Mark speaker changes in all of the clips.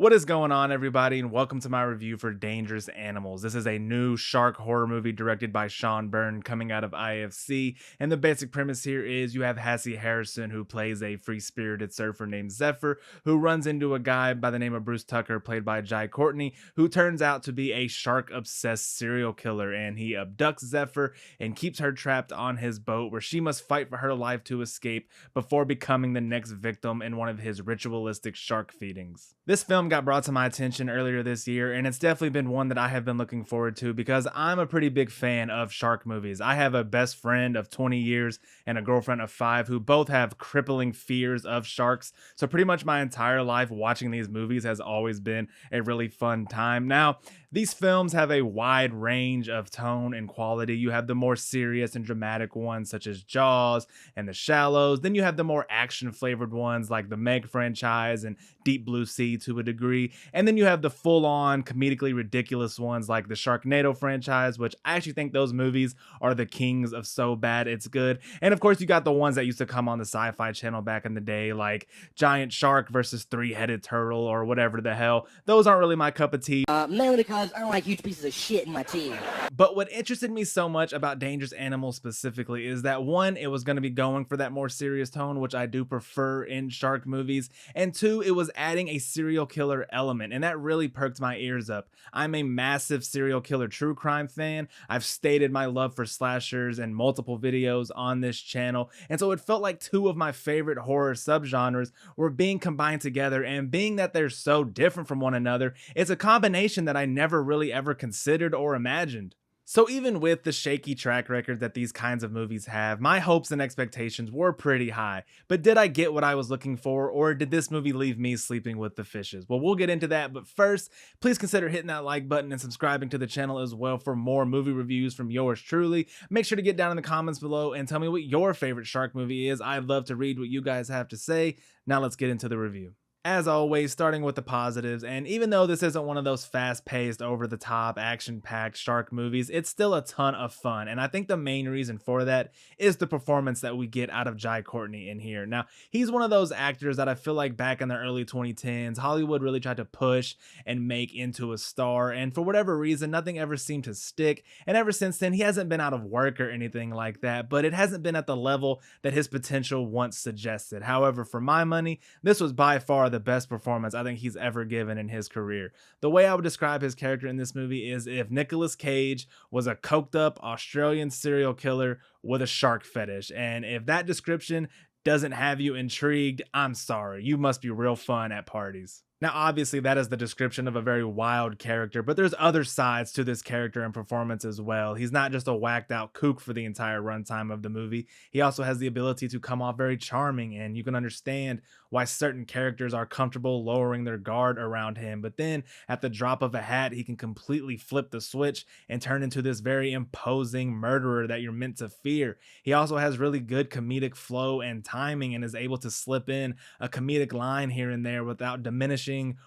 Speaker 1: What is going on, everybody, and welcome to my review for Dangerous Animals. This is a new shark horror movie directed by Sean Byrne coming out of IFC, and the basic premise here is you have Hassie Harrison, who plays a free-spirited surfer named Zephyr, who runs into a guy by the name of Bruce Tucker, played by Jai Courtney, who turns out to be a shark-obsessed serial killer, and he abducts Zephyr and keeps her trapped on his boat, where she must fight for her life to escape before becoming the next victim in one of his ritualistic shark feedings. This film got brought to my attention earlier this year, and it's definitely been one that I have been looking forward to because I'm a pretty big fan of shark movies. I have a best friend of 20 years and a girlfriend of 5 who both have crippling fears of sharks. So pretty much my entire life watching these movies has always been a really fun time. Now, these films have a wide range of tone and quality. You have the more serious and dramatic ones such as Jaws and The Shallows. Then you have the more action flavored ones like the Meg franchise and Deep Blue Sea to a degree. And then you have the full on comedically ridiculous ones like the Sharknado franchise, which I actually think those movies are the kings of so bad it's good. And of course you got the ones that used to come on the Sci-Fi Channel back in the day, like Giant Shark versus Three-Headed Turtle or whatever the hell. Those aren't really my cup of tea.
Speaker 2: Mainly because I don't like huge pieces of shit in my tea.
Speaker 1: But what interested me so much about Dangerous Animals specifically is that one, it was going to be going for that more serious tone, which I do prefer in shark movies, and two, it was adding a serial killer element, and that really perked my ears up. I'm a massive serial killer true crime fan. I've stated my love for slashers in multiple videos on this channel, and so it felt like two of my favorite horror subgenres were being combined together, and being that they're so different from one another, it's a combination that I never really ever considered or imagined. So even with the shaky track record that these kinds of movies have, my hopes and expectations were pretty high. But did I get what I was looking for, or did this movie leave me sleeping with the fishes? Well, we'll get into that, but first, please consider hitting that like button and subscribing to the channel as well for more movie reviews from yours truly. Make sure to get down in the comments below and tell me what your favorite shark movie is. I'd love to read what you guys have to say. Now let's get into the review. As always, starting with the positives, and even though this isn't one of those fast-paced, over-the-top, action-packed shark movies, it's still a ton of fun, and I think the main reason for that is the performance that we get out of Jai Courtney in here. Now, he's one of those actors that I feel like back in the early 2010s, Hollywood really tried to push and make into a star, and for whatever reason, nothing ever seemed to stick, and ever since then, he hasn't been out of work or anything like that, but it hasn't been at the level that his potential once suggested. However, for my money, this was by far the best performance I think he's ever given in his career. The way I would describe his character in this movie is if Nicolas Cage was a coked up Australian serial killer with a shark fetish. And if that description doesn't have you intrigued, I'm sorry. You must be real fun at parties. Now, obviously, that is the description of a very wild character, but there's other sides to this character and performance as well. He's not just a whacked out kook for the entire runtime of the movie. He also has the ability to come off very charming, and you can understand why certain characters are comfortable lowering their guard around him. But then at the drop of a hat, he can completely flip the switch and turn into this very imposing murderer that you're meant to fear. He also has really good comedic flow and timing and is able to slip in a comedic line here and there without diminishing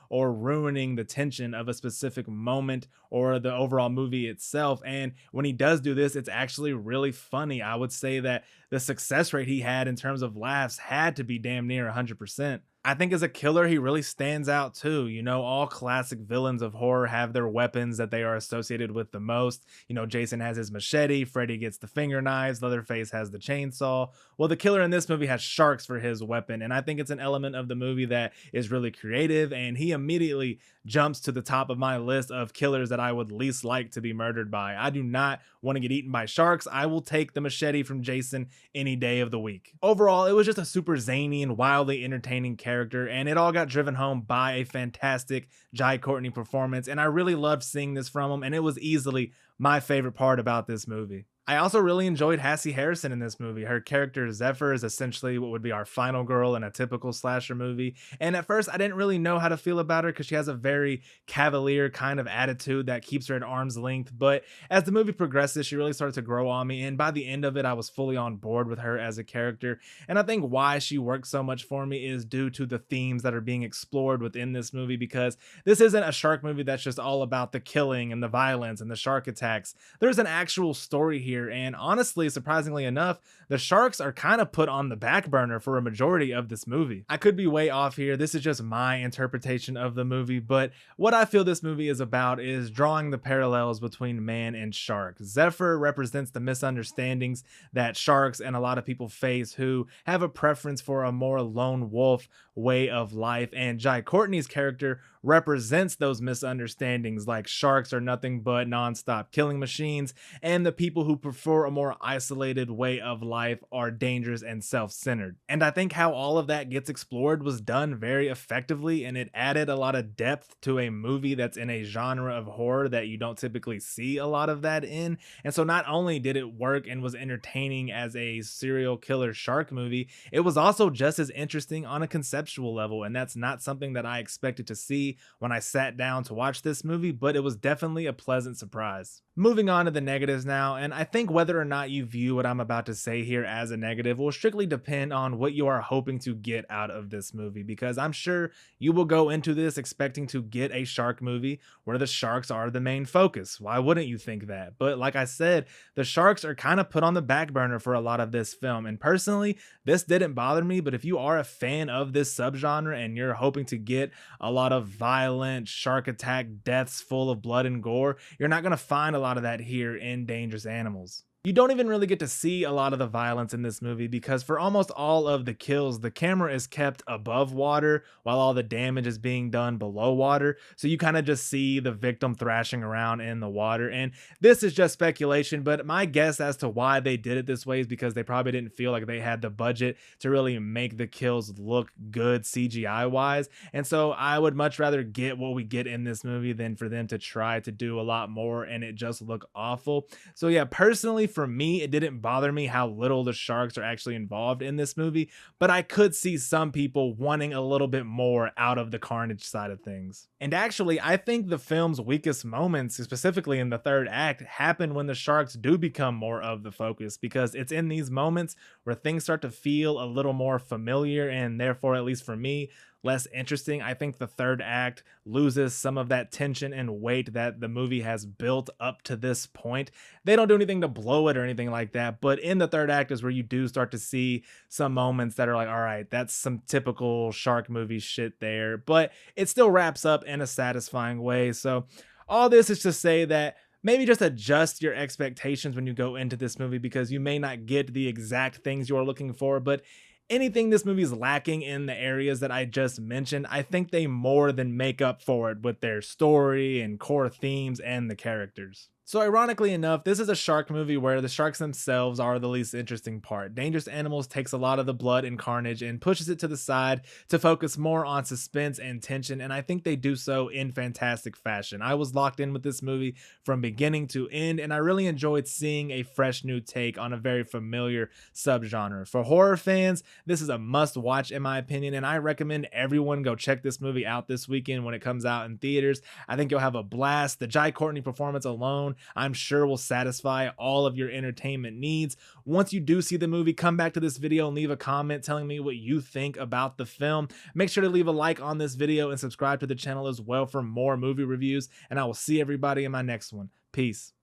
Speaker 1: or ruining the tension of a specific moment or the overall movie itself. And when he does do this, it's actually really funny. I would say that the success rate he had in terms of laughs had to be damn near 100%. I think as a killer, he really stands out too. You know, all classic villains of horror have their weapons that they are associated with the most. You know, Jason has his machete, Freddy gets the finger knives, Leatherface has the chainsaw. Well, the killer in this movie has sharks for his weapon, and I think it's an element of the movie that is really creative, and he immediately jumps to the top of my list of killers that I would least like to be murdered by. I do not want to get eaten by sharks. I will take the machete from Jason any day of the week. Overall, it was just a super zany and wildly entertaining character, and it all got driven home by a fantastic Jai Courtney performance, and I really loved seeing this from him, and it was easily my favorite part about this movie. I also really enjoyed Hassie Harrison in this movie. Her character Zephyr is essentially what would be our final girl in a typical slasher movie. And at first I didn't really know how to feel about her because she has a very cavalier kind of attitude that keeps her at arm's length. But as the movie progresses, she really started to grow on me. And by the end of it, I was fully on board with her as a character. And I think why she works so much for me is due to the themes that are being explored within this movie, because this isn't a shark movie that's just all about the killing and the violence and the shark attacks. There's an actual story here here, and honestly, surprisingly enough, the sharks are kind of put on the back burner for a majority of this movie. I could be way off here, this is just my interpretation of the movie, but what I feel this movie is about is drawing the parallels between man and shark. Zephyr represents the misunderstandings that sharks and a lot of people face who have a preference for a more lone wolf way of life, and Jai Courtney's character represents those misunderstandings, like sharks are nothing but non-stop killing machines, and the people who prefer a more isolated way of life are dangerous and self-centered. And I think how all of that gets explored was done very effectively, and it added a lot of depth to a movie that's in a genre of horror that you don't typically see a lot of that in. And so not only did it work and was entertaining as a serial killer shark movie, it was also just as interesting on a conceptual level, and that's not something that I expected to see when I sat down to watch this movie, but it was definitely a pleasant surprise. Moving on to the negatives now, and I think whether or not you view what I'm about to say here as a negative will strictly depend on what you are hoping to get out of this movie, because I'm sure you will go into this expecting to get a shark movie where the sharks are the main focus. Why wouldn't you think that? But like I said, the sharks are kind of put on the back burner for a lot of this film, and personally, this didn't bother me, but if you are a fan of this subgenre and you're hoping to get a lot of violent shark attack deaths full of blood and gore, you're not going to find a lot of that here in Dangerous Animals. You don't even really get to see a lot of the violence in this movie because for almost all of the kills, the camera is kept above water while all the damage is being done below water. So you kind of just see the victim thrashing around in the water. And this is just speculation, but my guess as to why they did it this way is because they probably didn't feel like they had the budget to really make the kills look good CGI wise. And so I would much rather get what we get in this movie than for them to try to do a lot more and it just look awful. So yeah, personally, for me, it didn't bother me how little the sharks are actually involved in this movie, but I could see some people wanting a little bit more out of the carnage side of things. And actually, I think the film's weakest moments, specifically in the third act, happen when the sharks do become more of the focus, because it's in these moments where things start to feel a little more familiar and therefore, at least for me, less interesting. I think the third act loses some of that tension and weight that the movie has built up to this point. They don't do anything to blow it or anything like that, but in the third act is where you do start to see some moments that are like, all right, that's some typical shark movie shit there, but it still wraps up in a satisfying way. So all this is to say that maybe just adjust your expectations when you go into this movie, because you may not get the exact things you are looking for, but anything this movie is lacking in the areas that I just mentioned, I think they more than make up for it with their story and core themes and the characters. So ironically enough, this is a shark movie where the sharks themselves are the least interesting part. Dangerous Animals takes a lot of the blood and carnage and pushes it to the side to focus more on suspense and tension, and I think they do so in fantastic fashion. I was locked in with this movie from beginning to end, and I really enjoyed seeing a fresh new take on a very familiar subgenre. For horror fans, this is a must watch in my opinion, and I recommend everyone go check this movie out this weekend when it comes out in theaters. I think you'll have a blast. The Jai Courtney performance alone, I'm sure, will satisfy all of your entertainment needs. Once you do see the movie, come back to this video and leave a comment telling me what you think about the film. Make sure to leave a like on this video and subscribe to the channel as well for more movie reviews, and I will see everybody in my next one. Peace.